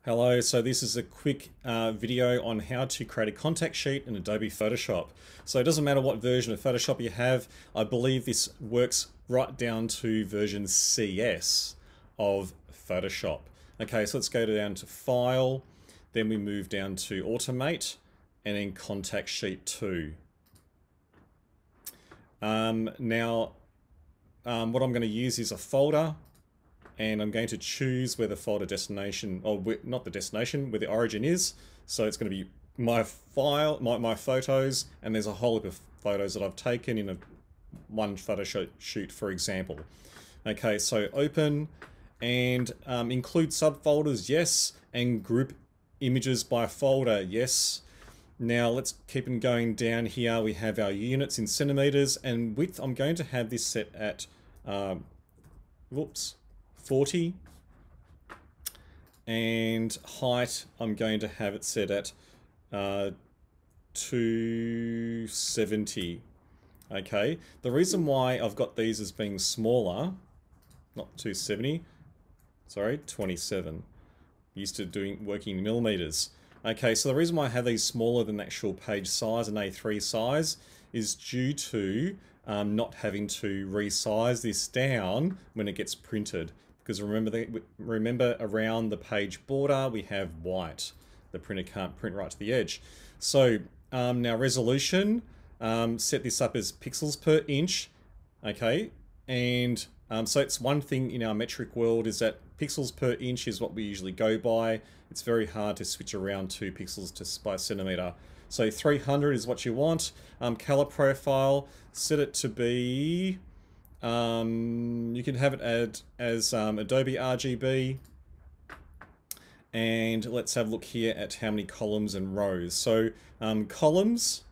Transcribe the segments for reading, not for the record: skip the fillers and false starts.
Hello, so this is a quick video on how to create a contact sheet in Adobe Photoshop. So it doesn't matter what version of Photoshop you have, I believe this works right down to version CS of Photoshop. Okay, so let's go down to File, then we move down to Automate, and then Contact Sheet 2. What I'm going to use is a folder, and I'm going to choose where the folder destination, or not the destination, where the origin is. So it's going to be my file, my photos, and there's a whole heap of photos that I've taken in one photo shoot, for example. Okay, so open and include subfolders, yes, and group images by folder, yes. Now let's keep on going down here. We have our units in centimeters, and width, I'm going to have this set at, 40, and height I'm going to have it set at 270. Okay, the reason why I've got these as being smaller, not 270, sorry, 27. Used to working in millimeters. Okay, so the reason why I have these smaller than the actual page size and A3 size is due to not having to resize this down when it gets printed. Because remember around the page border we have white. The printer can't print right to the edge. So now resolution, set this up as pixels per inch. Okay, and so it's one thing in our metric world is that pixels per inch is what we usually go by. It's very hard to switch around 2 pixels by centimeter. So 300 is what you want. Color profile, set it to be, you can have it as Adobe RGB. And let's have a look here at how many columns and rows. So columns,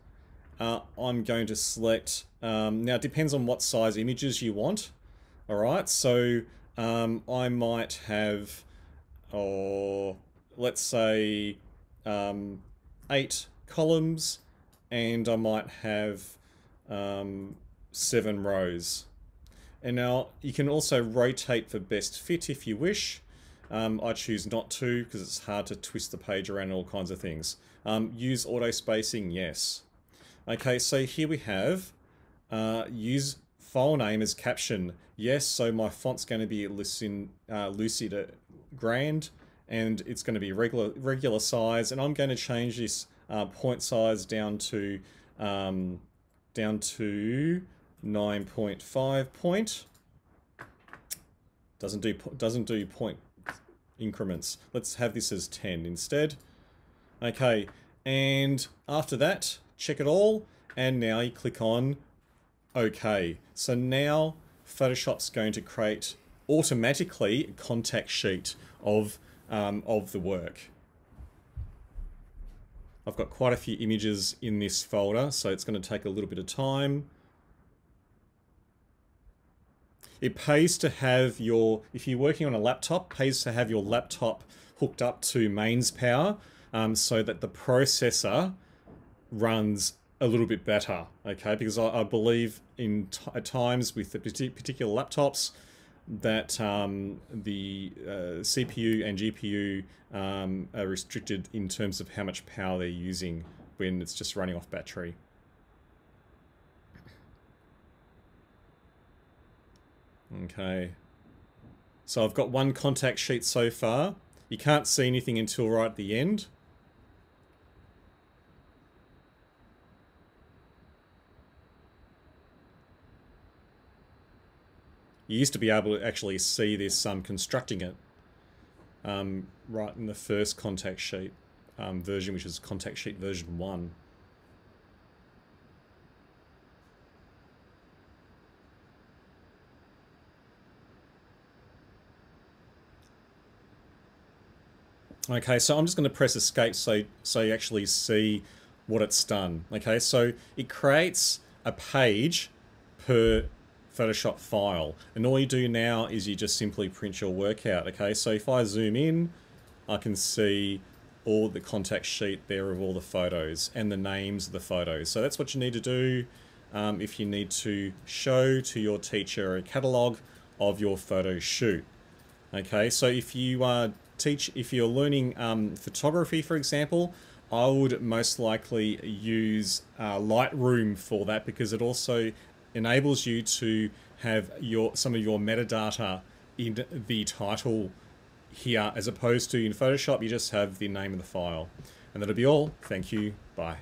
I'm going to select, now it depends on what size images you want. All right, so I might have, let's say 8 columns, and I might have 7 rows. And now you can also rotate for best fit if you wish. I choose not to because it's hard to twist the page around and all kinds of things. Use auto spacing, yes. Okay, so here we have use file name as caption. Yes, so my font's going to be Lucid Grand, and it's going to be regular size, and I'm going to change this point size down to 9.5 point. Doesn't do point increments. Let's have this as 10 instead. Okay, and after that, check it all, and now you click on OK. So now Photoshop's going to create automatically a contact sheet of the work. I've got quite a few images in this folder, so it's going to take a little bit of time. It pays to have if you're working on a laptop, pays to have your laptop hooked up to mains power so that the processor runs a little bit better, okay? Because I believe at times with the particular laptops that the CPU and GPU are restricted in terms of how much power they're using when it's just running off battery. Okay, so I've got one contact sheet so far. You can't see anything until right at the end. You used to be able to actually see this constructing it right in the first contact sheet version, which is contact sheet version 1. Okay, so I'm just going to press escape so you actually see what it's done. Okay, so it creates a page per Photoshop file, and all you do now is you just simply print your work out. Okay, so if I zoom in, I can see all the contact sheet there of all the photos and the names of the photos. So that's what you need to do if you need to show to your teacher a catalogue of your photo shoot. Okay, so if you teach, if you're learning photography, for example, I would most likely use Lightroom for that, because it also enables you to have some of your metadata in the title here, as opposed to in Photoshop you just have the name of the file. And that'll be all. Thank you. Bye.